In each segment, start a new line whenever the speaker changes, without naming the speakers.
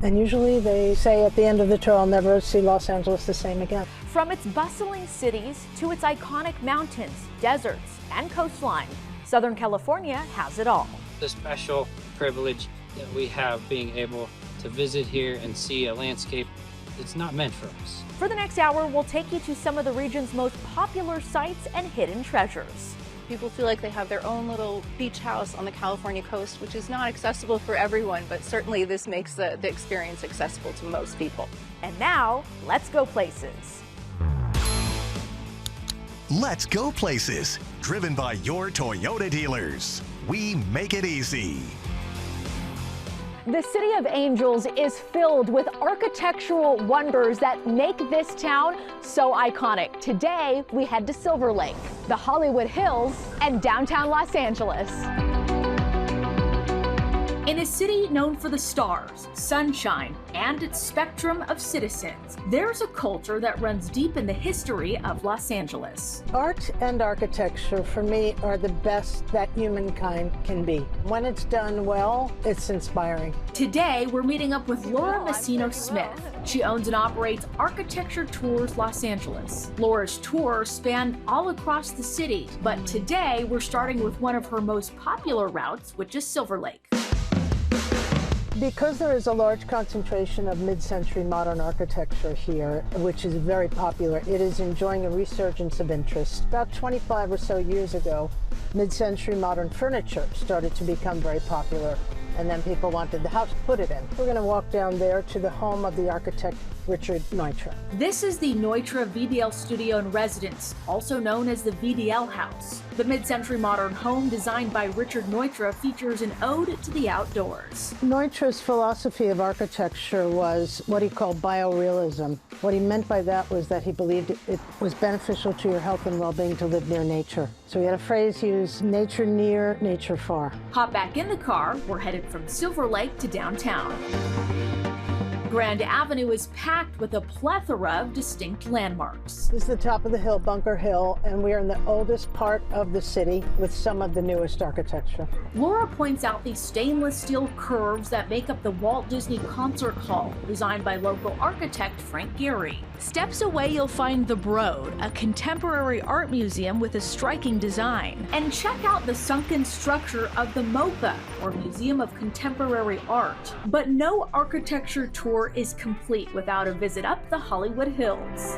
And usually they say at the end of the tour, I'll never see Los Angeles the same again.
From its bustling cities to its iconic mountains, deserts, and coastline, Southern California has it all.
The special privilege that we have being able to visit here and see a landscape that's not meant for us.
For the next hour, we'll take you to some of the region's most popular sites and hidden treasures.
People feel like they have their own little beach house on the California coast, which is not accessible for everyone, but certainly this makes the experience accessible to most people.
And now, let's go places.
Let's go places, driven by your Toyota dealers. We make it easy.
The City of Angels is filled with architectural wonders that make this town so iconic. Today, we head to Silver Lake, the Hollywood Hills, and downtown Los Angeles. In a city known for the stars, sunshine, and its spectrum of citizens, there's a culture that runs deep in the history of Los Angeles.
Art and architecture, for me, are the best that humankind can be. When it's done well, it's inspiring.
Today, we're meeting up with Laura Messino-Smith. She owns and operates Architecture Tours Los Angeles. Laura's tours span all across the city, but today we're starting with one of her most popular routes, which is Silver Lake.
Because there is a large concentration of mid-century modern architecture here, which is very popular, it is enjoying a resurgence of interest. About 25 or so years ago, mid-century modern furniture started to become very popular, and then people wanted the house to put it in. We're going to walk down there to the home of the architect Richard Neutra.
This is the Neutra VDL Studio and Residence, also known as the VDL House. The mid-century modern home designed by Richard Neutra features an ode to the outdoors.
Neutra's philosophy of architecture was what he called biorealism. What he meant by that was that he believed it was beneficial to your health and well-being to live near nature. So he had a phrase used, nature near, nature far.
Hop back in the car, we're headed from Silver Lake to downtown. Grand Avenue is packed with a plethora of distinct landmarks.
This is the top of the hill, Bunker Hill, and we are in the oldest part of the city with some of the newest architecture.
Laura points out these stainless steel curves that make up the Walt Disney Concert Hall, designed by local architect Frank Gehry. Steps away, you'll find the Broad, a contemporary art museum with a striking design. And check out the sunken structure of the MoCA, or Museum of Contemporary Art. But no architecture tour is complete without a visit up the Hollywood Hills.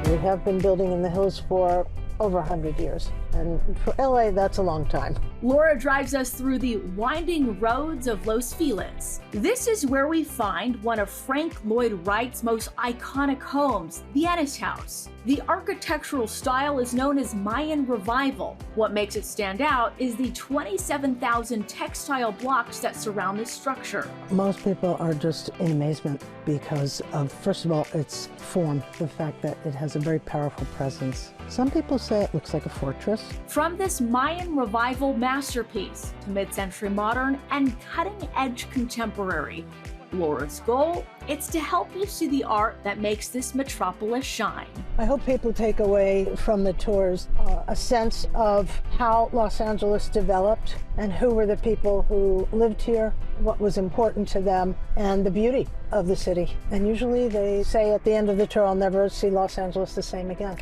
We have been building in the hills for over 100 years, and for LA, that's a long time.
Laura drives us through the winding roads of Los Feliz. This is where we find one of Frank Lloyd Wright's most iconic homes, the Ennis House. The architectural style is known as Mayan Revival. What makes it stand out is the 27,000 textile blocks that surround this structure.
Most people are just in amazement because of, first of all, its form, the fact that it has a very powerful presence. Some people say it looks like a fortress.
From this Mayan Revival masterpiece to mid-century modern and cutting-edge contemporary, Laura's goal, it's to help you see the art that makes this metropolis shine.
I hope people take away from the tours a sense of how Los Angeles developed and who were the people who lived here, what was important to them, and the beauty of the city. And usually they say at the end of the tour, I'll never see Los Angeles the same again.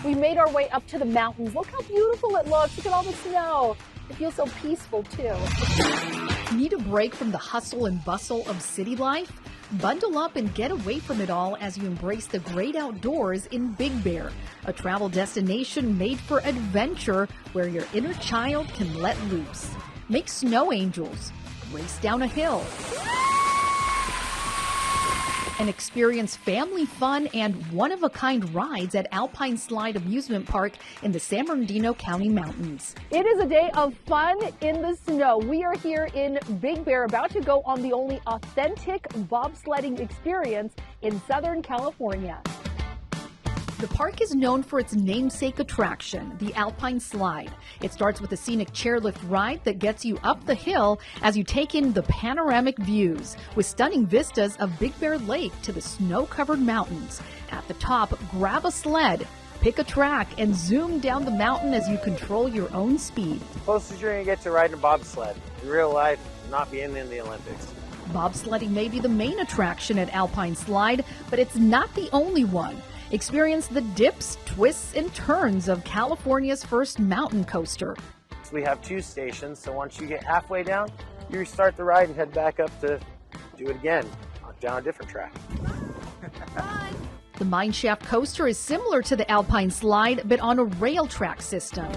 We made our way up to the mountains. Look how beautiful it looks. Look at all the snow. It feels so peaceful, too.
Need a break from the hustle and bustle of city life? Bundle up and get away from it all as you embrace the great outdoors in Big Bear, a travel destination made for adventure where your inner child can let loose. Make snow angels, race down a hill, and experience family fun and one-of-a-kind rides at Alpine Slide Amusement Park in the San Bernardino County Mountains.
It is a day of fun in the snow. We are here in Big Bear, about to go on the only authentic bobsledding experience in Southern California.
The park is known for its namesake attraction, the Alpine Slide. It starts with a scenic chairlift ride that gets you up the hill as you take in the panoramic views, with stunning vistas of Big Bear Lake to the snow-covered mountains. At the top, grab a sled, pick a track, and zoom down the mountain as you control your own speed.
Closest you're going to get to riding a bobsled in real life, not being in the Olympics.
Bobsledding may be the main attraction at Alpine Slide, but it's not the only one. Experience the dips, twists, and turns of California's first mountain coaster.
We have 2 stations, so once you get halfway down, you restart the ride and head back up to do it again, down a different track.
The Mineshaft coaster is similar to the Alpine Slide, but on a rail track system.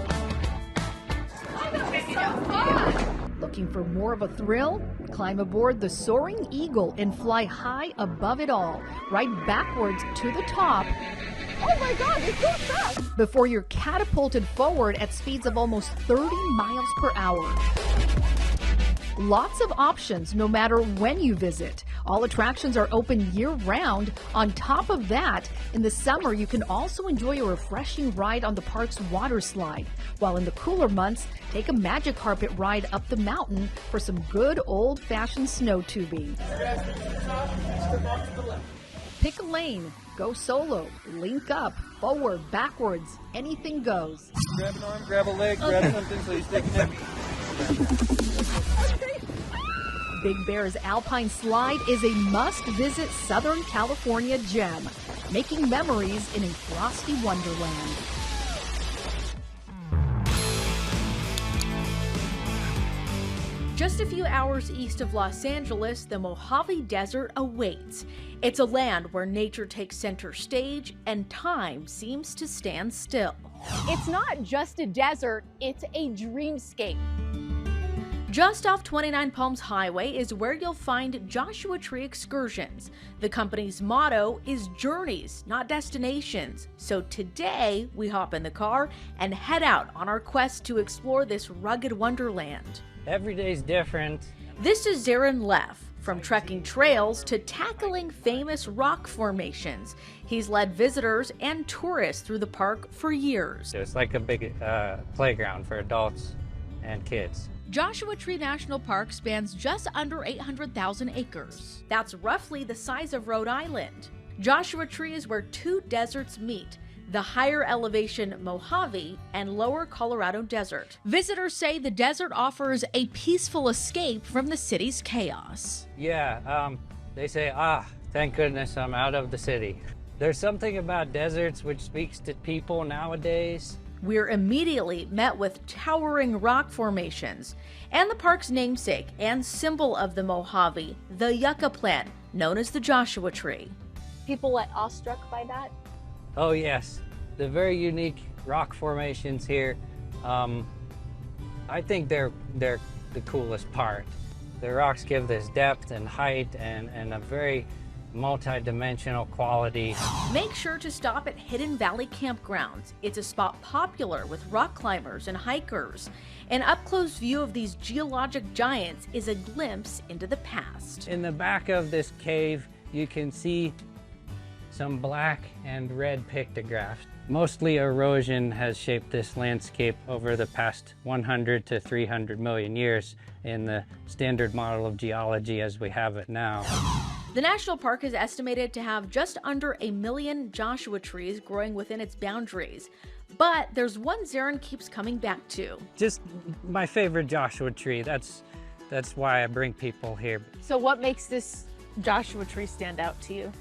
Looking for more of a thrill? Climb aboard the Soaring Eagle and fly high above it all, right backwards to the top. Oh my God, it's so fast! Before you're catapulted forward at speeds of almost 30 miles per hour. Lots of options no matter when you visit. All attractions are open year-round. On top of that, in the summer you can also enjoy a refreshing ride on the park's water slide, while in the cooler months, take a magic carpet ride up the mountain for some good old-fashioned snow tubing. Pick a lane, go solo, link up, forward, backwards, anything goes.
Grab an arm, grab a leg, grab something so you stay connected.
Big Bear's Alpine Slide is a must-visit Southern California gem, making memories in a frosty wonderland.
Just a few hours east of Los Angeles, the Mojave Desert awaits. It's a land where nature takes center stage and time seems to stand still.
It's not just a desert, it's a dreamscape.
Just off 29 Palms Highway is where you'll find Joshua Tree Excursions. The company's motto is journeys, not destinations. So today, we hop in the car and head out on our quest to explore this rugged wonderland.
Every day's different.
This is Zarin Leff. From trekking trails to tackling famous rock formations, he's led visitors and tourists through the park for years.
It's like a big playground for adults and kids.
Joshua Tree National Park spans just under 800,000 acres. That's roughly the size of Rhode Island. Joshua Tree is where 2 deserts meet, the higher elevation Mojave and lower Colorado Desert. Visitors say the desert offers a peaceful escape from the city's chaos.
Yeah, they say, thank goodness I'm out of the city. There's something about deserts which speaks to people nowadays.
We're immediately met with towering rock formations and the park's namesake and symbol of the Mojave, the yucca plant, known as the Joshua Tree.
People get awestruck by that?
Oh yes, the very unique rock formations here. I think they're the coolest part. The rocks give this depth and height and a very multi-dimensional quality.
Make sure to stop at Hidden Valley Campgrounds. It's a spot popular with rock climbers and hikers. An up-close view of these geologic giants is a glimpse into the past.
In the back of this cave, you can see some black and red pictographs. Mostly erosion has shaped this landscape over the past 100 to 300 million years in the standard model of geology as we have it now.
The national park is estimated to have just under 1 million Joshua trees growing within its boundaries. But there's one Zarin keeps coming back to.
Just my favorite Joshua tree. That's why I bring people here.
So what makes this Joshua tree stand out to you?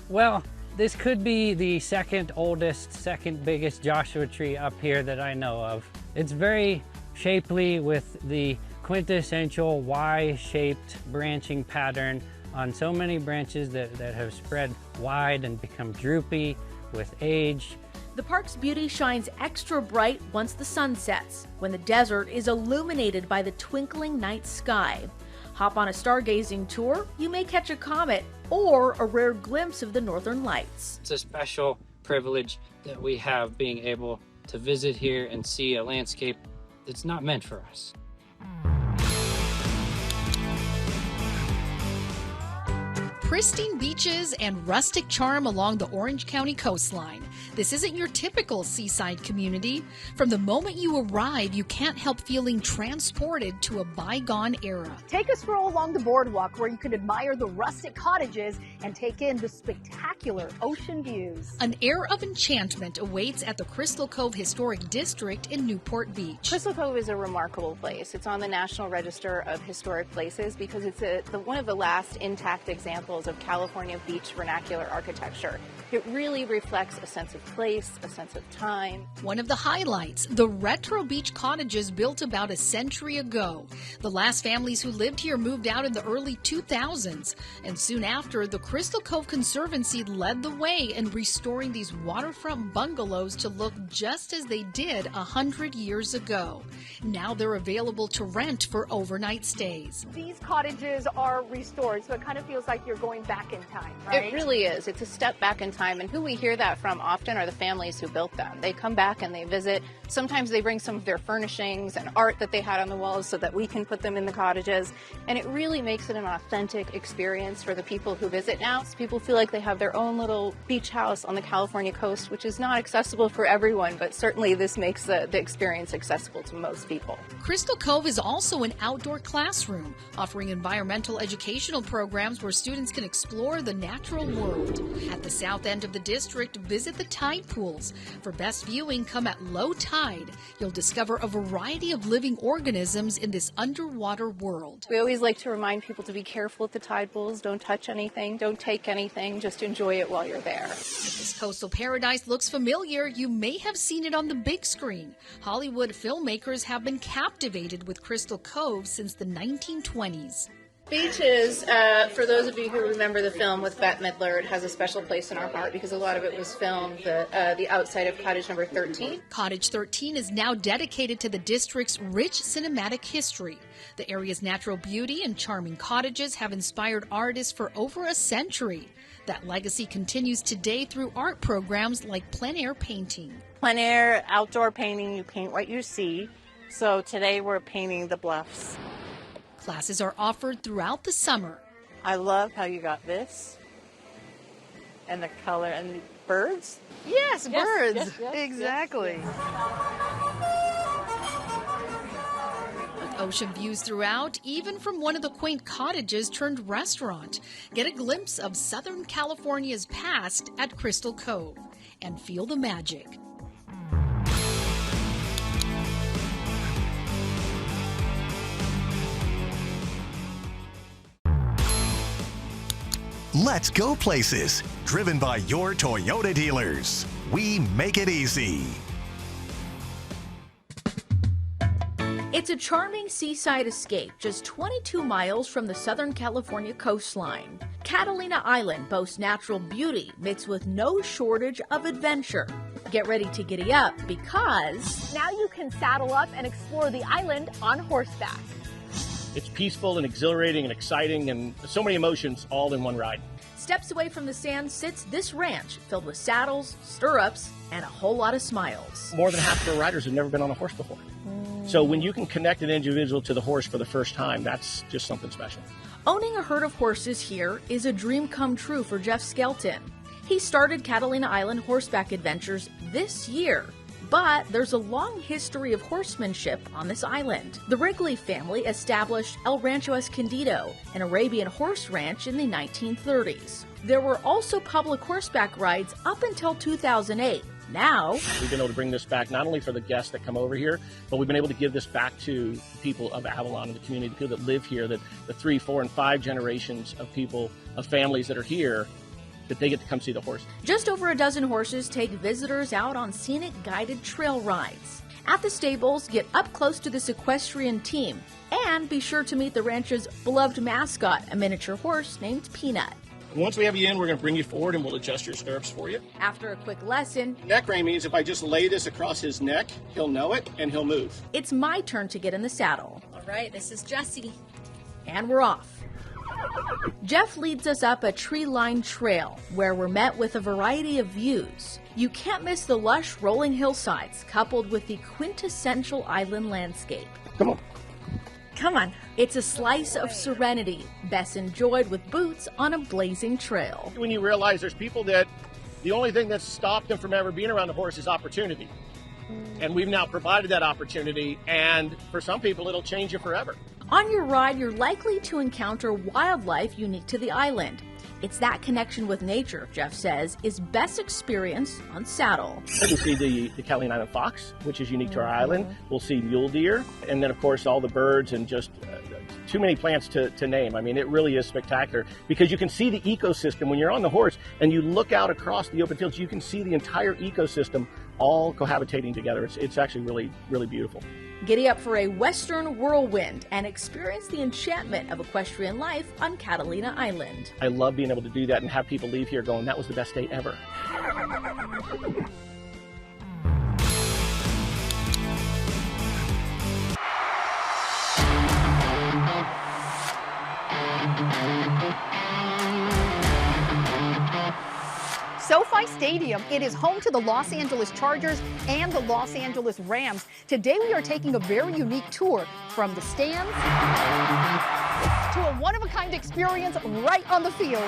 Well, this could be the second oldest, second biggest Joshua tree up here that I know of. It's very shapely with the quintessential Y-shaped branching pattern on so many branches that have spread wide and become droopy with age.
The park's beauty shines extra bright once the sun sets, when the desert is illuminated by the twinkling night sky. Hop on a stargazing tour, you may catch a comet or a rare glimpse of the northern lights.
It's a special privilege that we have being able to visit here and see a landscape that's not meant for us.
Pristine beaches and rustic charm along the Orange County coastline. This isn't your typical seaside community. From the moment you arrive, you can't help feeling transported to a bygone era.
Take a stroll along the boardwalk where you can admire the rustic cottages and take in the spectacular ocean views.
An air of enchantment awaits at the Crystal Cove Historic District in Newport Beach.
Crystal Cove is a remarkable place. It's on the National Register of Historic Places because it's one of the last intact examples of California beach vernacular architecture. It really reflects a sense of place, a sense of time.
One of the highlights, the retro beach cottages built about a century ago. The last families who lived here moved out in the early 2000s, and soon after, the Crystal Cove Conservancy led the way in restoring these waterfront bungalows to look just as they did 100 years ago. Now they're available to rent for overnight stays.
These cottages are restored, so it kind of feels like you're going back in time, right?
It really is. It's a step back in time, and who we hear that from often are the families who built them. They come back and they visit. Sometimes they bring some of their furnishings and art that they had on the walls so that we can put them in the cottages, and it really makes it an authentic experience for the people who visit now. So people feel like they have their own little beach house on the California coast, which is not accessible for everyone, but certainly this makes the experience accessible to most people.
Crystal Cove is also an outdoor classroom, offering environmental educational programs where students can explore the natural world. At the south end of the district, visit the tide pools. For best viewing, come at low tide. You'll discover a variety of living organisms in this underwater world.
We always like to remind people to be careful at the tide pools. Don't touch anything, don't take anything, just enjoy it while you're there.
If this coastal paradise looks familiar, you may have seen it on the big screen. Hollywood filmmakers have been captivated with Crystal Cove since the 1920s.
Beaches, for those of you who remember the film with Bette Midler, it has a special place in our heart because a lot of it was filmed the outside of cottage number 13.
Cottage 13 is now dedicated to the district's rich cinematic history. The area's natural beauty and charming cottages have inspired artists for over a century. That legacy continues today through art programs like plein air painting.
Plein air, outdoor painting, you paint what you see. So today we're painting the bluffs.
Classes are offered throughout the summer.
I love how you got this and the color and the birds.
Yes, birds.
Yes,
exactly.
With ocean views throughout, even from one of the quaint cottages turned restaurant. Get a glimpse of Southern California's past at Crystal Cove and feel the magic.
Let's go places. Driven by your Toyota dealers. We make it easy.
It's a charming seaside escape just 22 miles from the Southern California coastline. Catalina Island boasts natural beauty mixed with no shortage of adventure. Get ready to giddy up because
Now you can saddle up and explore the island on horseback.
It's peaceful and exhilarating and exciting and so many emotions all in one ride.
steps away from the sand sits this ranch filled with saddles, stirrups, and a whole lot of smiles.
More than half of the riders have never been on a horse before. So when you can connect an individual to the horse for the first time, that's just something special.
Owning a herd of horses here is a dream come true for Jeff Skelton. He started Catalina Island horseback adventures this year, but there's a long history of horsemanship on this island. The Wrigley family established El Rancho Escondido, an Arabian horse ranch in the 1930s. There were also public horseback rides up until 2008. Now,
we've been able to bring this back not only for the guests that come over here, but we've been able to give this back to the people of Avalon and the community, people that live here, that the 3, 4, and 5 generations of people, of families that are here, that they get to come see the horse.
Just over a dozen horses take visitors out on scenic guided trail rides. At the stables, get up close to this equestrian team, and be sure to meet the ranch's beloved mascot, a miniature horse named Peanut.
Once we have you in, we're going to bring you forward and we'll adjust your stirrups for you.
After a quick lesson,
Neck rein means if I just lay this across his neck, he'll know it and he'll move.
it's my turn to get in the saddle.
All right, this is Jessie.
And we're off. Jeff leads us up a tree-lined trail where we're met with a variety of views. You can't miss the lush rolling hillsides coupled with the quintessential island landscape.
Come on.
Come on. It's a slice of serenity, best enjoyed with boots on a blazing trail.
When you realize there's people that the only thing that's stopped them from ever being around the horse is opportunity. And we've now provided that opportunity, and for some people, it'll change you forever.
On your ride, you're likely to encounter wildlife unique to the island. It's that connection with nature, Jeff says, is best experienced on saddle.
We'll see the Catalina Island fox, which is unique to our island. We'll see mule deer, and then, of course, all the birds and just too many plants to name. I mean, it really is spectacular because you can see the ecosystem. When you're on the horse and you look out across the open fields, you can see the entire ecosystem all cohabitating together. It's actually really, really beautiful.
Giddy up for a western whirlwind and experience the enchantment of equestrian life on Catalina Island.
I love being able to do that and have people leave here going, that was the best day ever.
SoFi Stadium, it is home to the Los Angeles Chargers and the Los Angeles Rams. Today we are taking a very unique tour from the stands to a one-of-a-kind experience right on the field.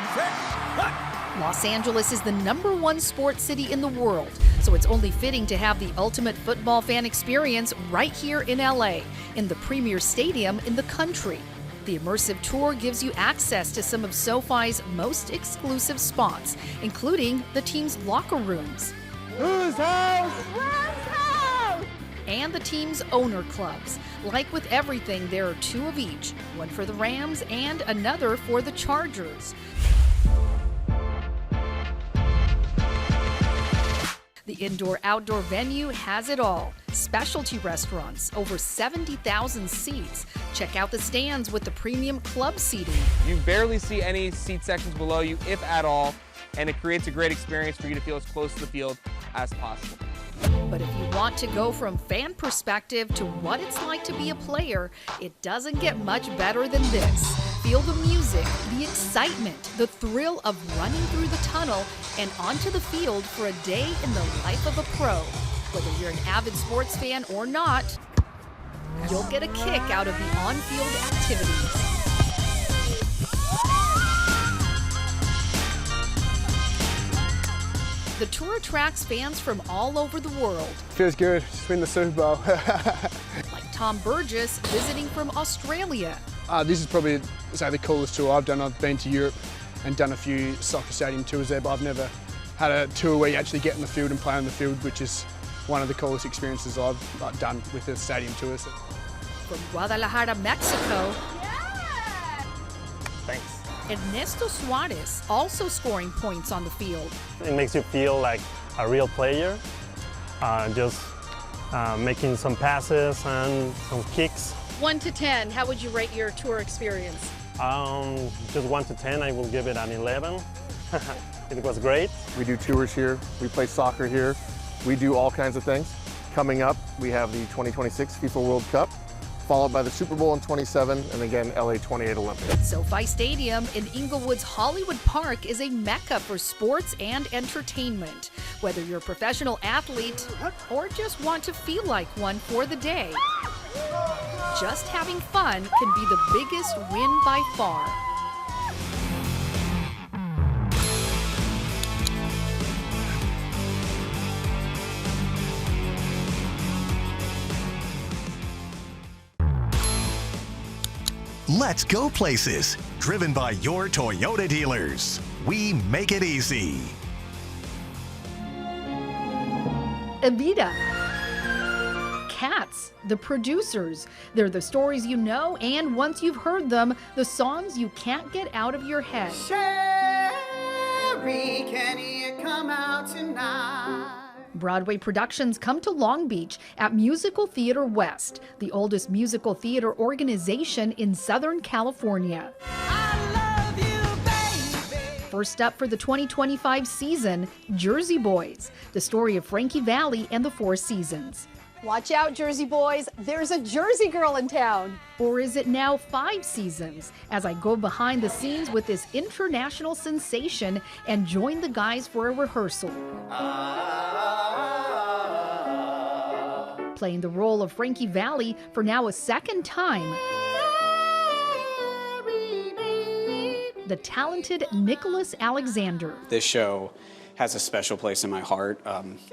Los Angeles is the #1 sports city in the world, so it's only fitting to have the ultimate football fan experience right here in LA, in the premier stadium in the country. The immersive tour gives you access to some of SoFi's most exclusive spots, including the team's locker rooms.
Whose house?
Rams house!
And the team's owner clubs. Like with everything, there are 2 of each, one for the Rams and another for the Chargers. The indoor-outdoor venue has it all. Specialty restaurants, over 70,000 seats. Check out the stands with the premium club seating.
You barely see any seat sections below you, if at all, and it creates a great experience for you to feel as close to the field as possible.
But if you want to go from fan perspective to what it's like to be a player, it doesn't get much better than this. Feel the music, the excitement, the thrill of running through the tunnel and onto the field for a day in the life of a pro. Whether you're an avid sports fan or not, you'll get a kick out of the on-field activities. The tour attracts fans from all over the world.
Feels good, just win the Super Bowl.
Like Tom Burgess visiting from Australia.
This is probably the coolest tour I've done. I've been to Europe and done a few soccer stadium tours there, but I've never had a tour where you actually get in the field and play on the field, which is one of the coolest experiences I've done with the stadium tours.
From Guadalajara, Mexico.
Thanks.
Ernesto Suarez also scoring points on the field.
It makes you feel like a real player, just making some passes and some kicks.
1 to 10, how would you rate your tour experience?
Just 1 to 10, I will give it an 11. It was great.
We do tours here, we play soccer here, we do all kinds of things. Coming up, we have the 2026 FIFA World Cup, followed by the Super Bowl in 27, and again, LA 28 Olympics.
SoFi Stadium in Inglewood's Hollywood Park is a mecca for sports and entertainment. Whether you're a professional athlete or just want to feel like one for the day, just having fun can be the biggest win by far.
Let's go places. Driven by your Toyota dealers. We make it easy.
Evita. Cats, the producers. They're the stories you know, and once you've heard them, the songs you can't get out of your head.
Sherry, can you come out tonight?
Broadway productions come to Long Beach at Musical Theater West, the oldest musical theater organization in Southern California. First up for the 2025 season, Jersey Boys, the story of Frankie Valli and the Four Seasons.
Watch out, Jersey boys, there's a Jersey girl in town.
Or is it now 5 seasons, as I go behind the scenes with this international sensation and join the guys for a rehearsal. Playing the role of Frankie Valli for now a second time. the talented Nicholas Alexander.
This show has a special place in my heart,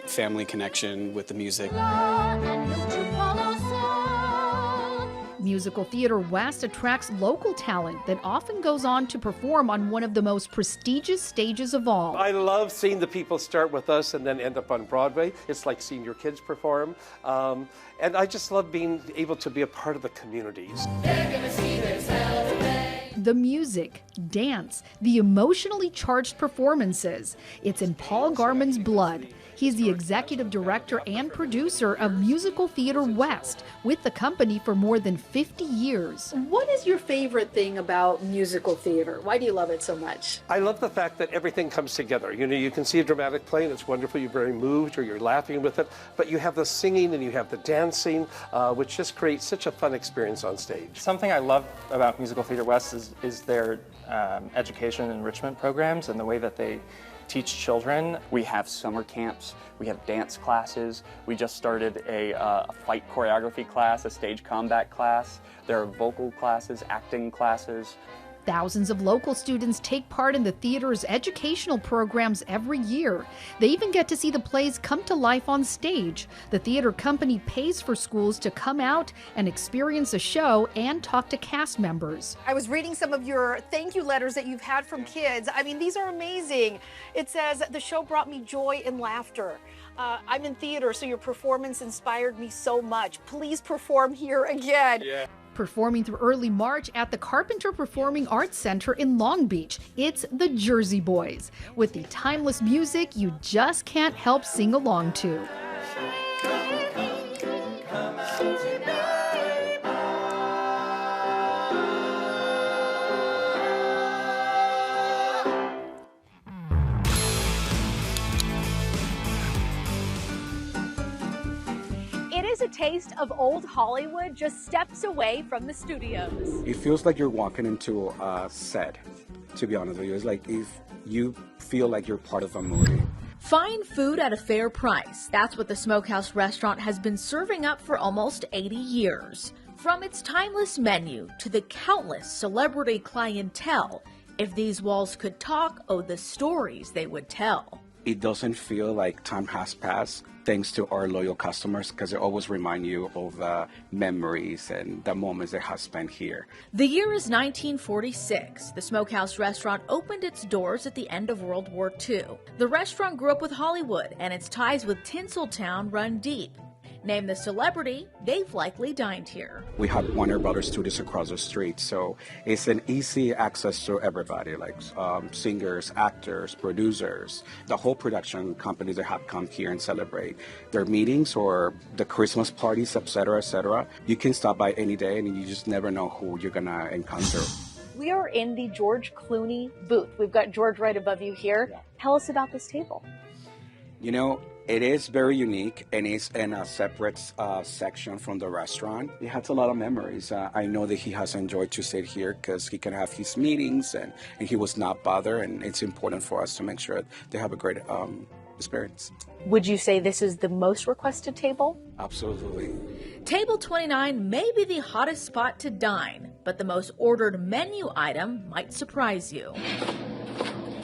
family connection with the music.
Musical Theater West attracts local talent that often goes on to perform on one of the most prestigious stages of all.
I love seeing the people start with us and then end up on Broadway. It's like seeing your kids perform. And I just love being able to be a part of the communities.
The music, dance, the emotionally charged performances. It's in Paul Garman's blood. He's the executive director and producer of Musical Theater West, with the company for more than 50 years.
What is your favorite thing about musical theater? Why do you love it so much?
I love the fact that everything comes together. You know, you can see a dramatic play and it's wonderful, you're very moved or you're laughing with it, but you have the singing and you have the dancing, which just creates such a fun experience on stage.
Something I love about Musical Theater West is their education and enrichment programs and the way that they teach children.
We have summer camps, we have dance classes, we just started a fight choreography class, a stage combat class, there are vocal classes, acting classes.
Thousands of local students take part in the theater's educational programs every year. They even get to see the plays come to life on stage. The theater company pays for schools to come out and experience a show and talk to cast members.
I was reading some of your thank you letters that you've had from kids. I mean, these are amazing. It says, the show brought me joy and laughter. I'm in theater, so your performance inspired me so much. Please perform here again.
Yeah. Performing through early March at the Carpenter Performing Arts Center in Long Beach, it's the Jersey Boys, with the timeless music you just can't help sing along to.
It is a taste of old Hollywood, just steps away from the studios.
It feels like you're walking into a set, to be honest with you. It's like if you feel like you're part of a movie.
Fine food at a fair price. That's what the Smokehouse restaurant has been serving up for almost 80 years. From its timeless menu to the countless celebrity clientele, if these walls could talk, oh, the stories they would tell.
It doesn't feel like time has passed, thanks to our loyal customers, because they always remind you of the memories and the moments they have spent here.
The year is 1946. The Smokehouse restaurant opened its doors at the end of World War II. The restaurant grew up with Hollywood, and its ties with Tinseltown run deep. Name the celebrity, they've likely dined here.
We have Warner Brothers Studios across the street, so it's an easy access to everybody, like singers, actors, producers, the whole production companies that have come here and celebrate their meetings or the Christmas parties, etc., etc. You can stop by any day and you just never know who you're gonna encounter.
We are in the George Clooney booth. We've got George right above you here. Yeah. Tell us about this table.
You know, it is very unique and it's in a separate section from the restaurant. It has a lot of memories. I know that he has enjoyed to sit here because he can have his meetings and he was not bothered, and it's important for us to make sure they have a great experience.
Would you say this is the most requested table?
Absolutely.
Table 29 may be the hottest spot to dine, but the most ordered menu item might surprise you.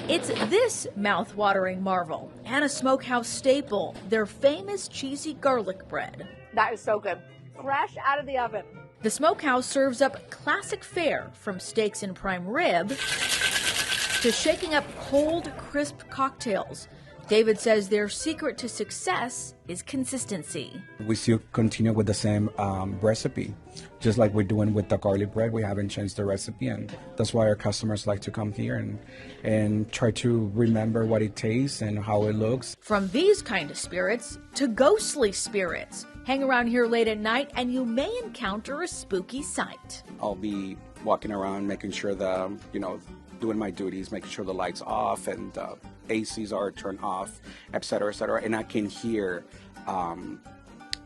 It's this mouth-watering marvel and a Smokehouse staple, their famous cheesy garlic bread.
That is so good. Fresh out of the oven.
The Smokehouse serves up classic fare, from steaks and prime rib to shaking up cold, crisp cocktails. David says their secret to success is consistency.
We still continue with the same recipe. Just like we're doing with the garlic bread, we haven't changed the recipe, and that's why our customers like to come here and try to remember what it tastes and how it looks.
From these kind of spirits to ghostly spirits. Hang around here late at night and you may encounter a spooky sight.
I'll be walking around making sure that, doing my duties, making sure the lights off and the ACs are turned off, etc., etc., and I can hear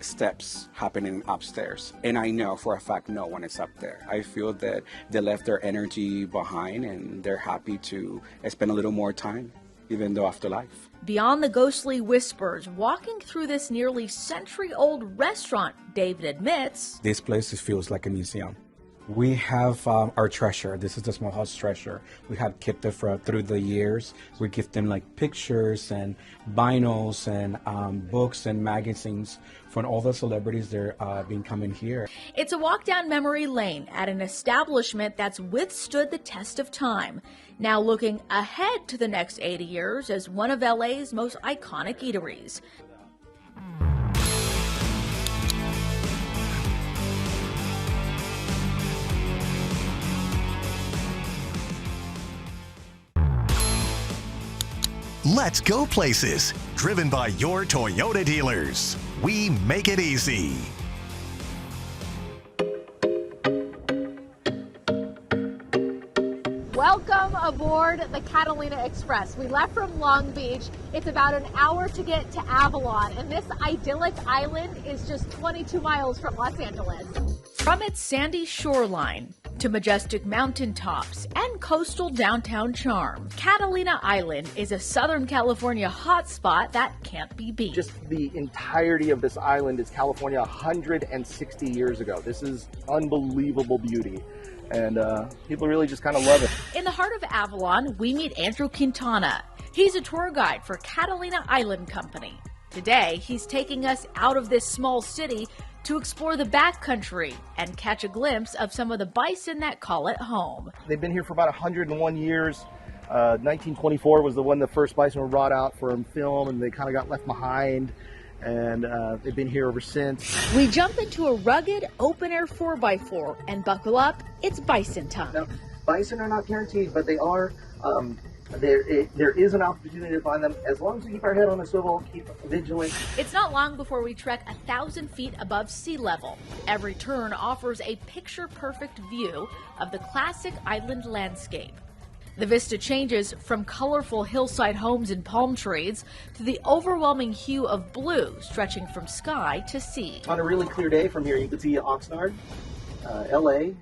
steps happening upstairs, and I know for a fact no one is up there. I feel that they left their energy behind and they're happy to spend a little more time, even though afterlife.
Beyond the ghostly whispers, walking through this nearly century-old restaurant, David admits,
this place feels like a museum. We have our treasure. This is the Small House treasure. We have kept it through the years. We give them like pictures and vinyls and books and magazines from all the celebrities that have been coming here.
It's a walk down memory lane at an establishment that's withstood the test of time. Now looking ahead to the next 80 years as one of LA's most iconic eateries.
Let's go places. Driven by your Toyota dealers. We make it easy.
Welcome aboard the Catalina Express. We left from Long Beach. It's about an hour to get to Avalon, and this idyllic island is just 22 miles from Los Angeles.
From its sandy shoreline to majestic mountaintops and coastal downtown charm, Catalina Island is a Southern California hotspot that can't be beat.
Just the entirety of this island is California 160 years ago. This is unbelievable beauty. And people really just kind of love it.
In the heart of Avalon, we meet Andrew Quintana. He's a tour guide for Catalina Island Company. Today, he's taking us out of this small city to explore the backcountry and catch a glimpse of some of the bison that call it home.
They've been here for about 101 years. 1924 was the first bison were brought out for film, and they kind of got left behind. And they've been here ever since.
We jump into a rugged open-air 4x4 and buckle up. It's bison time.
Now, bison are not guaranteed, but they are. There is an opportunity to find them as long as we keep our head on a swivel, keep vigilant.
It's not long before we trek 1,000 feet above sea level. Every turn offers a picture-perfect view of the classic island landscape. The vista changes from colorful hillside homes and palm trees to the overwhelming hue of blue stretching from sky to sea.
On a really clear day from here, you can see Oxnard, LA,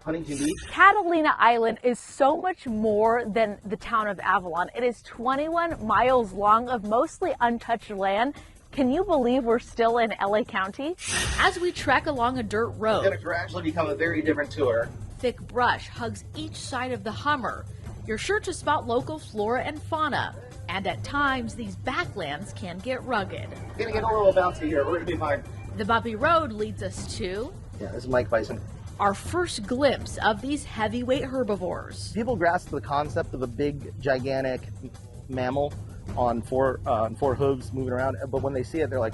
Huntington Beach.
Catalina Island is so much more than the town of Avalon. It is 21 miles long of mostly untouched land. Can you believe we're still in LA County?
As we trek along a dirt road,
it's going to gradually become a very different tour.
Thick brush hugs each side of the Hummer. You're sure to spot local flora and fauna. And at times, these backlands can get rugged.
It's going to get a little bouncy here. We're going to be fine.
The bumpy road leads us to...
Yeah, this is Mike Bison.
Our first glimpse of these heavyweight herbivores.
People grasp the concept of a big, gigantic mammal on four hooves moving around, but when they see it, they're like,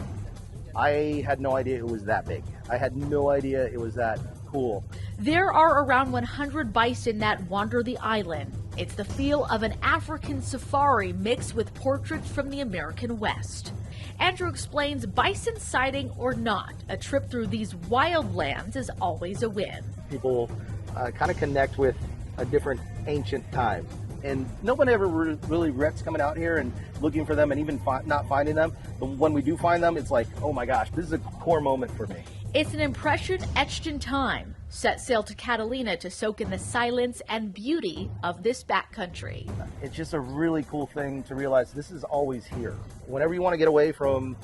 I had no idea it was that big. I had no idea it was that cool.
There are around 100 bison that wander the island. It's the feel of an African safari mixed with portraits from the American West. Andrew explains bison sighting or not, a trip through these wild lands is always a win.
People kind of connect with a different ancient time. And no one ever really regrets coming out here and looking for them and even not finding them. But when we do find them, it's like, oh my gosh, this is a core moment for me.
It's an impression etched in time. Set sail to Catalina to soak in the silence and beauty of this backcountry.
It's just a really cool thing to realize this is always here. Whenever you want to get away from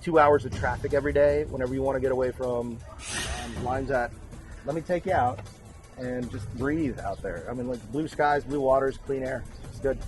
2 hours of traffic every day, whenever you want to get away from lines that, let me take you out and just breathe out there. I mean, like blue skies, blue waters, clean air. It's good.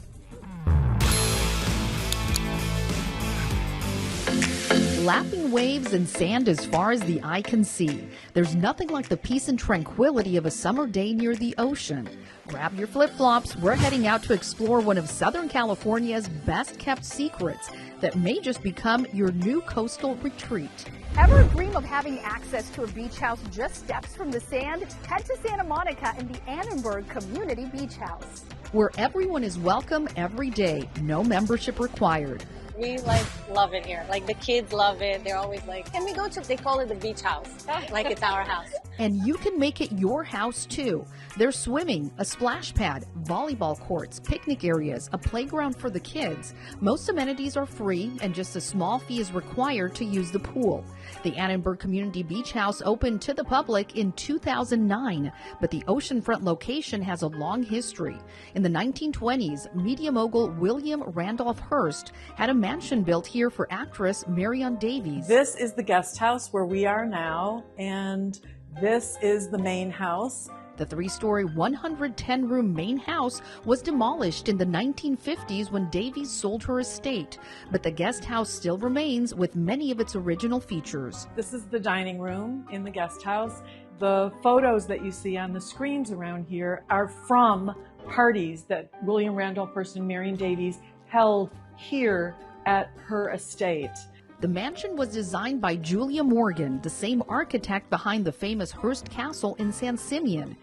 Lapping waves and sand as far as the eye can see. There's nothing like the peace and tranquility of a summer day near the ocean. Grab your flip-flops. We're heading out to explore one of Southern California's best-kept secrets that may just become your new coastal retreat.
Ever dream of having access to a beach house just steps from the sand? Head to Santa Monica in the Annenberg Community Beach House,
where everyone is welcome every day, no membership required.
We love it here. Like the kids love it. They're always like, can we go to, they call it the beach house, like it's our house.
And you can make it your house too. There's swimming, a splash pad, volleyball courts, picnic areas, a playground for the kids. Most amenities are free and just a small fee is required to use the pool. The Annenberg Community Beach House opened to the public in 2009, but the oceanfront location has a long history. In the 1920s, media mogul William Randolph Hearst had a mansion built here for actress Marion Davies.
This is the guest house where we are now, and
This is the main house.
The 3-story, 110-room main house was demolished in the 1950s when Davies sold her estate, but the guest house still remains with many of its original features.
This is the dining room in the guest house. The photos that you see on the screens around here are from parties that William Randolph Hearst and Marion Davies held here at her estate.
The mansion was designed by Julia Morgan, the same architect behind the famous Hearst Castle in San Simeon.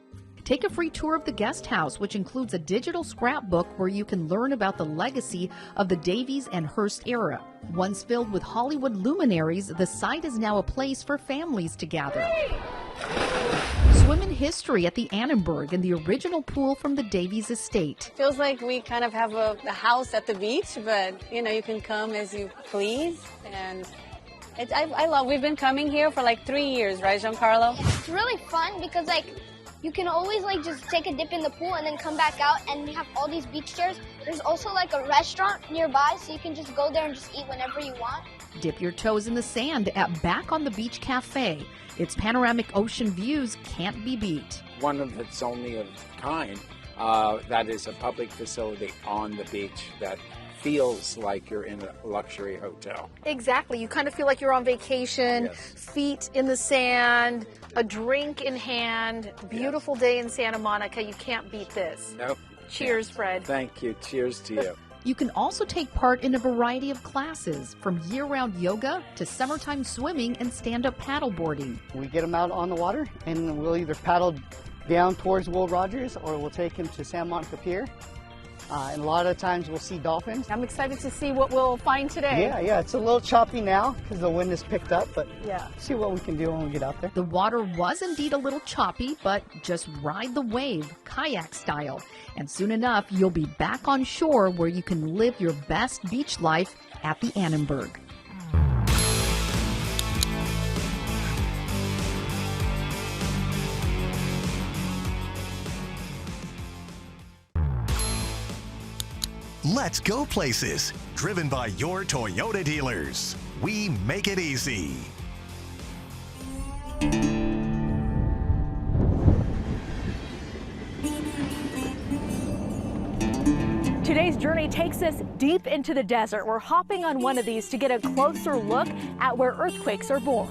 Take a free tour of the guest house, which includes a digital scrapbook where you can learn about the legacy of the Davies and Hearst era. Once filled with Hollywood luminaries, the site is now a place for families to gather. Swim in history at the Annenberg in the original pool from the Davies estate.
Feels like we kind of have a house at the beach, but you know, you can come as you please. And I love, we've been coming here for like 3 years, right, Giancarlo?
It's really fun because you can always just take a dip in the pool and then come back out, and you have all these beach chairs. There's also a restaurant nearby, so you can just go there and just eat whenever you want.
Dip your toes in the sand at Back on the Beach Cafe. Its panoramic ocean views can't be beat.
One of its only of kind that is a public facility on the beach that feels like you're in a luxury hotel.
Exactly. You kind of feel like you're on vacation,
Yes.
feet in the sand, a drink in hand, beautiful day in Santa Monica. You can't beat this.
Nope.
Cheers, Fred.
Thank you. Cheers to you.
You can also take part in a variety of classes, from year-round yoga to summertime swimming and stand-up paddleboarding.
We get them out on the water, and we'll either paddle down towards Will Rogers or we'll take him to San Monica Pier. And a lot of times we'll see dolphins.
I'm excited to see what we'll find today.
Yeah, it's a little choppy now because the wind has picked up, but
yeah,
see what we can do when we get out there.
The water was indeed a little choppy, but just ride the wave, kayak style. And soon enough, you'll be back on shore where you can live your best beach life at the Annenberg.
Let's go places. Driven by your Toyota dealers. We make it easy.
Today's journey takes us deep into the desert. We're hopping on one of these to get a closer look at where earthquakes are born.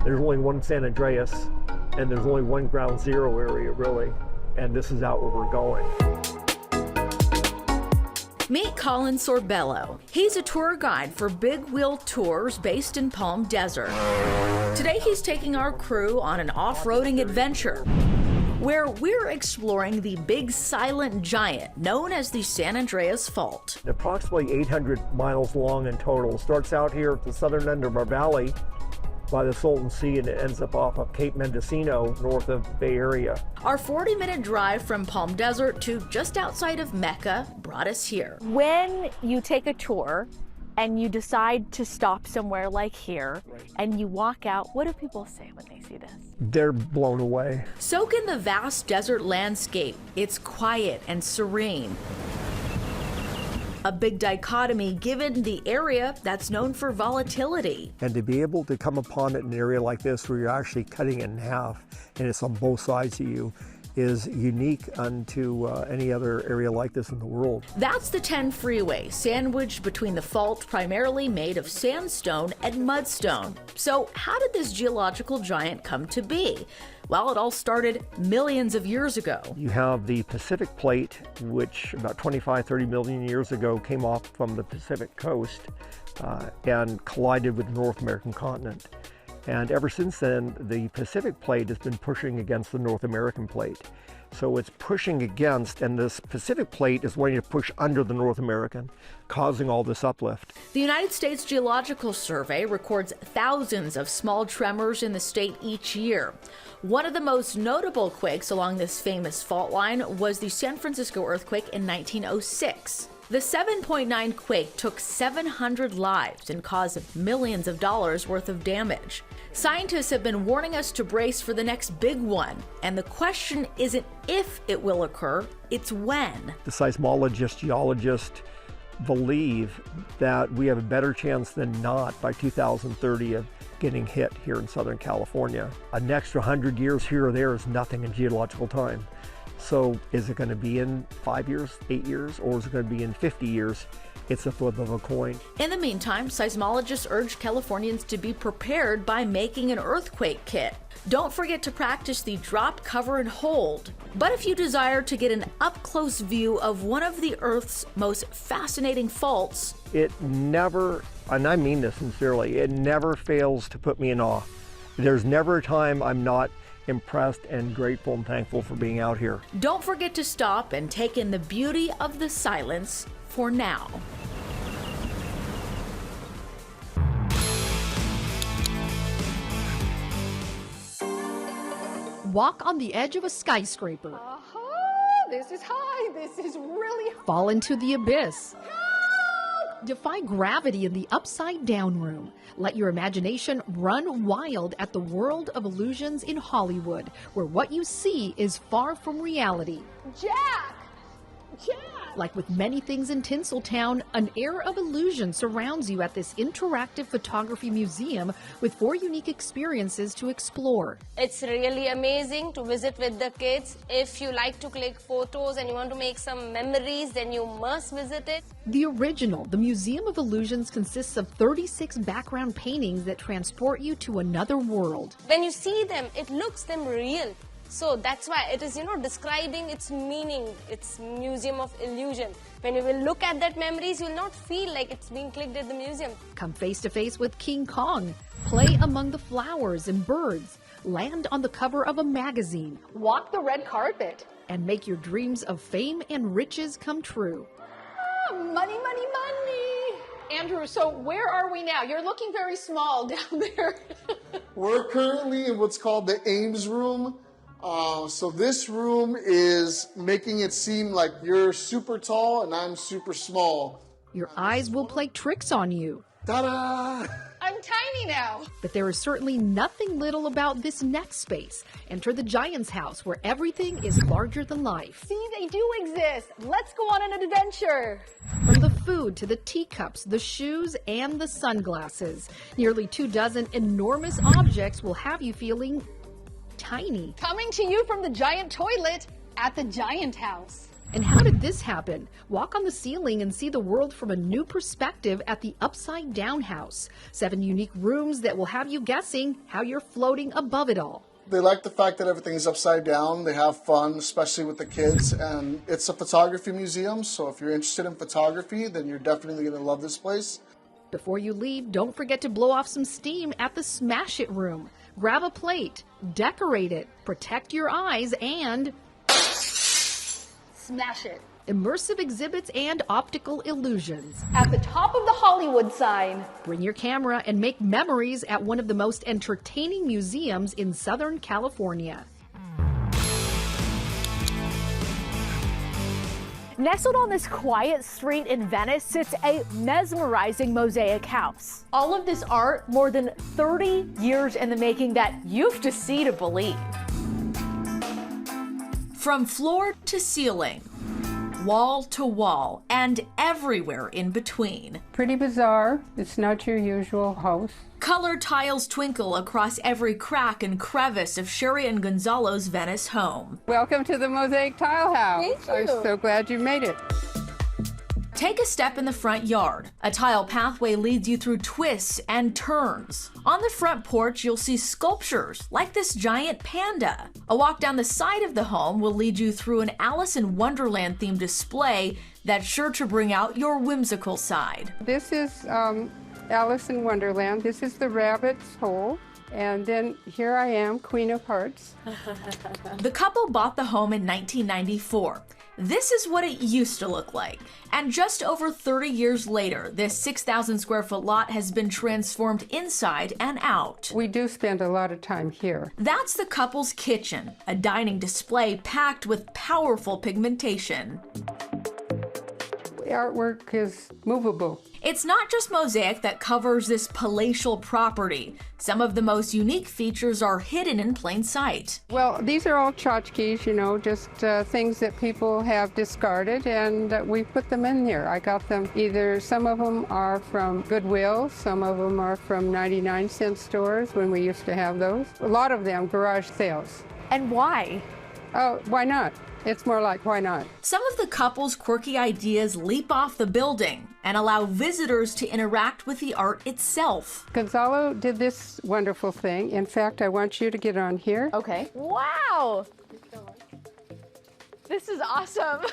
There's only one San Andreas, and there's only one ground zero area, really. And this is out where we're going.
Meet Colin Sorbello. He's a tour guide for Big Wheel Tours based in Palm Desert. Today he's taking our crew on an off-roading adventure where we're exploring the big silent giant known as the San Andreas Fault.
Approximately 800 miles long in total. Starts out here at the southern end of our valley by the Salton Sea, and it ends up off of Cape Mendocino, north of Bay Area.
Our 40-minute drive from Palm Desert to just outside of Mecca brought us here. When you take a tour and you decide to stop somewhere like here, and you walk out, what do people say when they see this?
They're blown away.
Soak in the vast desert landscape. It's quiet and serene. A big dichotomy given the area that's known for volatility.
And to be able to come upon it in an area like this where you're actually cutting it in half and it's on both sides of you is unique unto any other area like this in the world.
That's the 10 freeway, sandwiched between the fault primarily made of sandstone and mudstone. So how did this geological giant come to be? Well, it all started millions of years ago.
You have the Pacific Plate, which about 25-30 million years ago came off from the Pacific coast and collided with the North American continent. And ever since then, the Pacific Plate has been pushing against the North American Plate. So it's pushing against, and this Pacific Plate is wanting to push under the North American, causing all this uplift.
The United States Geological Survey records thousands of small tremors in the state each year. One of the most notable quakes along this famous fault line was the San Francisco earthquake in 1906. The 7.9 quake took 700 lives and caused millions of dollars worth of damage. Scientists have been warning us to brace for the next big one, and the question isn't if it will occur, it's when.
The seismologists, geologists, believe that we have a better chance than not by 2030 of getting hit here in Southern California. An extra 100 years here or there is nothing in geological time. So is it going to be in 5 years, 8 years, or is it going to be in 50 years? It's a flip of a coin.
In the meantime, seismologists urge Californians to be prepared by making an earthquake kit. Don't forget to practice the drop, cover, and hold. But if you desire to get an up-close view of one of the Earth's most fascinating faults,
it never, and I mean this sincerely, it never fails to put me in awe. There's never a time I'm not impressed and grateful and thankful for being out here.
Don't forget to stop and take in the beauty of the silence for now.
Walk on the edge of a skyscraper.
This is high. This is really high.
Fall into the abyss. Defy gravity in the upside down room. Let your imagination run wild at the world of illusions in Hollywood, where what you see is far from reality.
Jack! Jack!
Like with many things in Tinseltown, an air of illusion surrounds you at this interactive photography museum with 4 unique experiences to explore.
It's really amazing to visit with the kids. If you like to click photos and you want to make some memories, then you must visit it.
The original, the Museum of Illusions, consists of 36 background paintings that transport you to another world.
When you see them, it looks them real. So that's why it is, describing its meaning. It's Museum of Illusion. When you will look at that memories, you'll not feel like it's being clicked at the museum.
Come face to face with King Kong. Play among the flowers and birds. Land on the cover of a magazine.
Walk the red carpet.
And make your dreams of fame and riches come true.
Money, money, money. Andrew, so where are we now? You're looking very small down there.
We're currently in what's called the Ames room. So this room is making it seem like you're super tall and I'm super small.
Your eyes will play tricks on you.
Ta-da!
I'm tiny now.
But there is certainly nothing little about this next space. Enter the Giant's house, where everything is larger than life.
See, they do exist. Let's go on an adventure.
From the food to the teacups, the shoes, and the sunglasses, nearly 24 enormous objects will have you feeling tiny.
Coming to you from the giant toilet at the Giant House.
And how did this happen? Walk on the ceiling and see the world from a new perspective at the Upside Down House. 7 unique rooms that will have you guessing how you're floating above it all.
They like the fact that everything is upside down. They have fun, especially with the kids. And it's a photography museum, so if you're interested in photography, then you're definitely going to love this place.
Before you leave, don't forget to blow off some steam at the Smash It room. Grab a plate, decorate it, protect your eyes, and
smash it.
Immersive exhibits and optical illusions.
At the top of the Hollywood sign.
Bring your camera and make memories at one of the most entertaining museums in Southern California.
Nestled on this quiet street in Venice sits a mesmerizing mosaic house. All of this art, more than 30 years in the making, that you have to see to believe. From floor to ceiling, wall to wall, and everywhere in between.
Pretty bizarre. It's not your usual house.
Colored tiles twinkle across every crack and crevice of Sherry and Gonzalo's Venice home.
Welcome to the Mosaic Tile House.
Thank you.
I'm so glad you made it.
Take a step in the front yard. A tile pathway leads you through twists and turns. On the front porch, you'll see sculptures like this giant panda. A walk down the side of the home will lead you through an Alice in Wonderland themed display that's sure to bring out your whimsical side.
This is Alice in Wonderland. This is the rabbit's hole. And then here I am, Queen of Hearts.
The couple bought the home in 1994. This is what it used to look like. And just over 30 years later, this 6,000 square foot lot has been transformed inside and out.
We do spend a lot of time here.
That's the couple's kitchen, a dining display packed with powerful pigmentation.
artwork is movable.
It's not just mosaic that covers this palatial property. Some of the most unique features are hidden in plain sight.
Well, these are all tchotchkes, you know, just things that people have discarded, and we put them in here. I got them either, some of them are from Goodwill, some of them are from 99-cent stores when we used to have those. A lot of them garage sales.
And why?
Oh, why not? It's more like, why not?
Some of the couple's quirky ideas leap off the building and allow visitors to interact with the art itself.
Gonzalo did this wonderful thing. In fact, I want you to get on here.
Okay. Wow! This is awesome.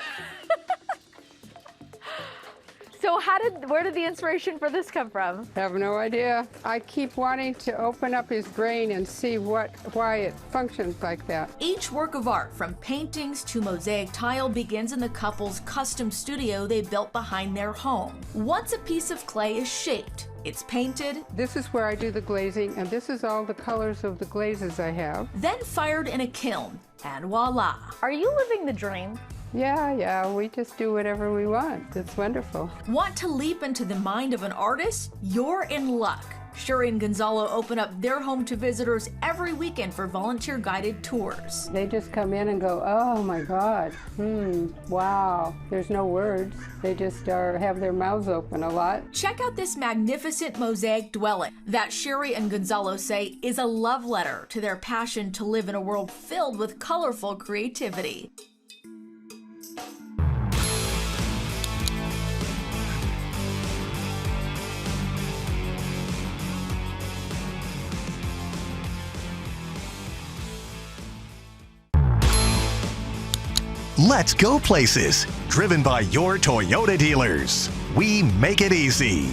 So where did the inspiration for this come from?
Have no idea. I keep wanting to open up his brain and see why it functions like that.
Each work of art, from paintings to mosaic tile, begins in the couple's custom studio they built behind their home. Once a piece of clay is shaped, it's painted.
This is where I do the glazing, and this is all the colors of the glazes I have.
Then fired in a kiln, and voila.
Are you living the dream?
Yeah, we just do whatever we want. It's wonderful.
Want to leap into the mind of an artist? You're in luck. Shuri and Gonzalo open up their home to visitors every weekend for volunteer-guided tours.
They just come in and go, oh my God, wow. There's no words. They just have their mouths open a lot.
Check out this magnificent mosaic dwelling that Shuri and Gonzalo say is a love letter to their passion to live in a world filled with colorful creativity.
Let's go places. Driven by your Toyota dealers. We make it easy.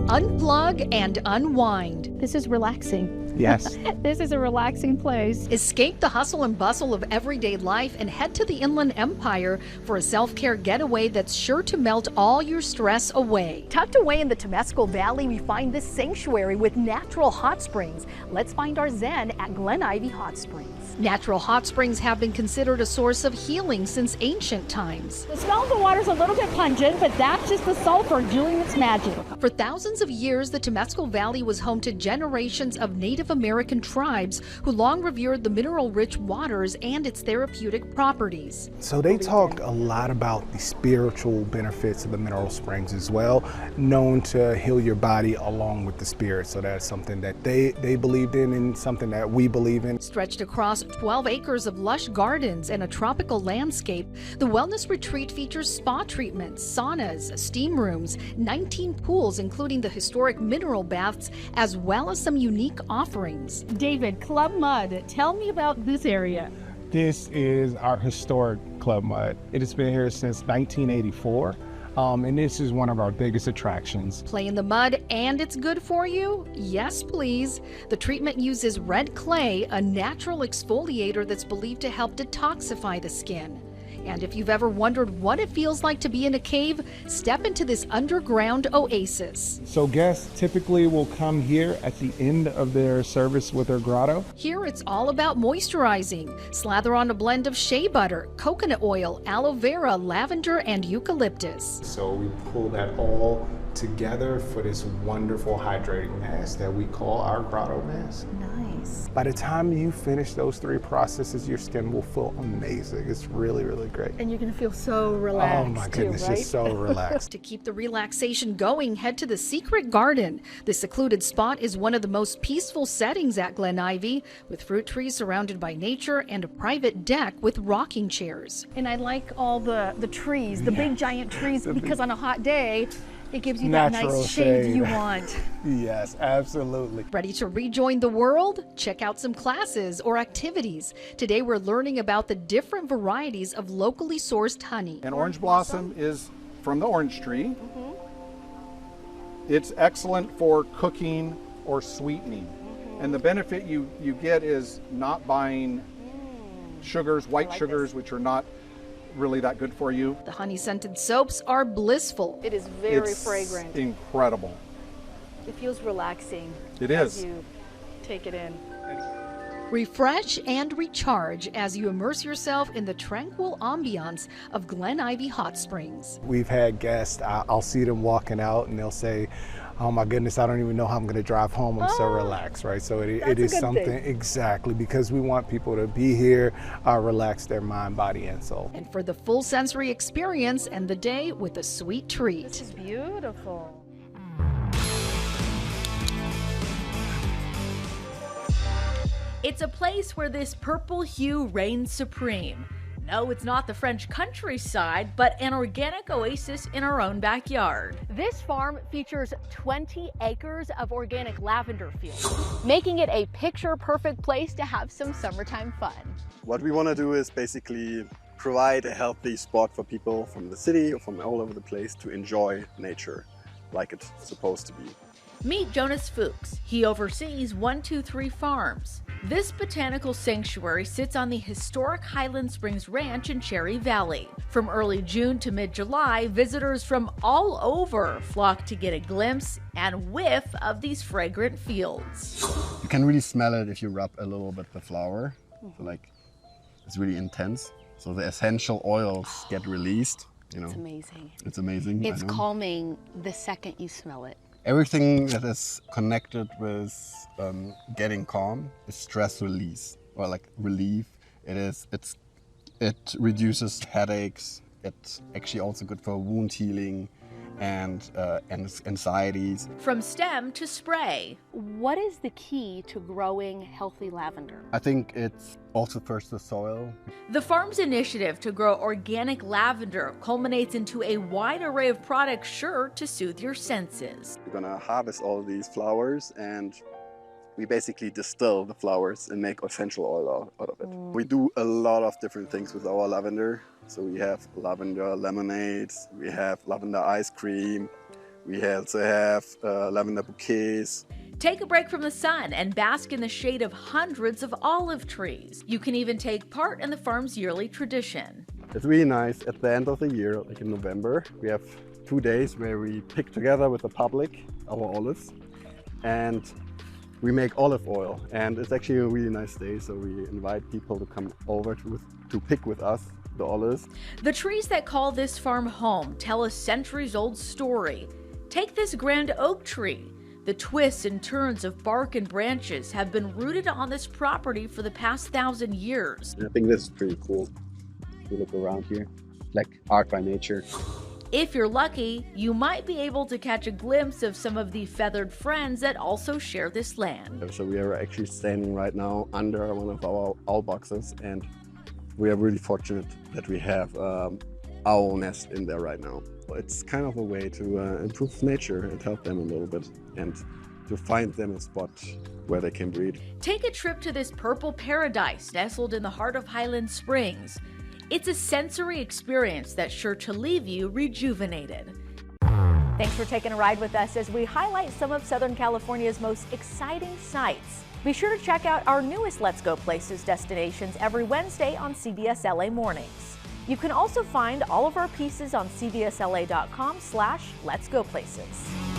Unplug and unwind.
This is relaxing.
Yes.
This is a relaxing place.
Escape the hustle and bustle of everyday life and head to the Inland Empire for a self-care getaway that's sure to melt all your stress away.
Tucked away in the Temescal Valley, we find this sanctuary with natural hot springs. Let's find our zen at Glen Ivy Hot Springs.
Natural hot springs have been considered a source of healing since ancient times.
The smell of the water is a little bit pungent, but that's just the sulfur doing its magic.
For thousands of years, the Temescal Valley was home to generations of Native American tribes who long revered the mineral-rich waters and its therapeutic properties.
So they talked a lot about the spiritual benefits of the mineral springs as well, known to heal your body along with the spirit. So that's something that they believed in and something that we believe in.
Stretched across 12 acres of lush gardens and a tropical landscape, the wellness retreat features spa treatments, saunas, steam rooms, 19 pools including the historic mineral baths, as well as some unique offerings.
David, Club Mud, tell me about this area.
This is our historic Club Mud. It has been here since 1984. And this is one of our biggest attractions.
Play in the mud and it's good for you? Yes, please. The treatment uses red clay, a natural exfoliator that's believed to help detoxify the skin. And if you've ever wondered what it feels like to be in a cave, step into this underground oasis.
So guests typically will come here at the end of their service with their grotto.
Here it's all about moisturizing. Slather on a blend of shea butter, coconut oil, aloe vera, lavender, and eucalyptus.
So we pull that all together for this wonderful hydrating mask that we call our grotto mask.
Nice.
By the time you finish those 3 processes, your skin will feel amazing. It's really, really great.
And you're going to feel so relaxed.
Oh my goodness,
too, right?
just so relaxed.
To keep the relaxation going, head to the Secret Garden. The secluded spot is one of the most peaceful settings at Glen Ivy, with fruit trees surrounded by nature and a private deck with rocking chairs.
And I like all the trees, the big giant trees, because on a hot day, it gives you that nice shade you want.
Yes, absolutely.
Ready to rejoin the world? Check out some classes or activities. Today we're learning about the different varieties of locally sourced honey.
An orange blossom is from the orange tree. It's excellent for cooking or sweetening. And the benefit you get is not buying sugars, white sugars, which are not really that good for you.
The honey-scented soaps are blissful.
It is very
It's
fragrant.
Incredible.
It feels relaxing.
It
as
is.
you take it in.
Refresh and recharge as you immerse yourself in the tranquil ambiance of Glen Ivy Hot Springs.
We've had guests, I'll see them walking out and they'll say, oh my goodness, I don't even know how I'm going to drive home. I'm so relaxed, right? So it is something, exactly, because we want people to be here, relax their mind, body, and soul.
And for the full sensory experience, end the day with a sweet treat.
This is beautiful.
It's a place where this purple hue reigns supreme. No, it's not the French countryside, but an organic oasis in our own backyard.
This farm features 20 acres of organic lavender fields, making it a picture-perfect place to have some summertime fun.
What we want to do is basically provide a healthy spot for people from the city or from all over the place to enjoy nature like it's supposed to be.
Meet Jonas Fuchs. He oversees 123 Farms. This botanical sanctuary sits on the historic Highland Springs Ranch in Cherry Valley. From early June to mid-July, visitors from all over flock to get a glimpse and whiff of these fragrant fields.
You can really smell it if you rub a little bit the flower. So like, it's really intense. So the essential oils get released. You know,
it's amazing.
It's amazing.
It's calming the second you smell it.
Everything that is connected with getting calm is stress release or like relief. It reduces headaches. It's actually also good for wound healing and anxieties.
From stem to spray.
What is the key to growing healthy lavender?
I think it's also first the soil.
The farm's initiative to grow organic lavender culminates into a wide array of products sure to soothe your senses.
We're gonna harvest all these flowers and we basically distill the flowers and make essential oil out of it. We do a lot of different things with our lavender. So we have lavender lemonades, we have lavender ice cream, we also have lavender bouquets.
Take a break from the sun and bask in the shade of hundreds of olive trees. You can even take part in the farm's yearly tradition.
It's really nice at the end of the year, like in November, we have 2 days where we pick together with the public our olives and we make olive oil. And it's actually a really nice day, so we invite people to come over to pick with us the olives.
The trees that call this farm home tell a centuries-old story. Take this grand oak tree. The twists and turns of bark and branches have been rooted on this property for the past 1,000 years.
I think this is pretty cool. If you look around here, like art by nature.
If you're lucky, you might be able to catch a glimpse of some of the feathered friends that also share this land.
So we are actually standing right now under one of our owl boxes, and we are really fortunate that we have owl nest in there right now. It's kind of a way to improve nature and help them a little bit and to find them a spot where they can breed.
Take a trip to this purple paradise nestled in the heart of Highland Springs. It's a sensory experience that's sure to leave you rejuvenated.
Thanks for taking a ride with us as we highlight some of Southern California's most exciting sights. Be sure to check out our newest Let's Go Places destinations every Wednesday on CBS LA Mornings. You can also find all of our pieces on cbsla.com/letsgoplaces.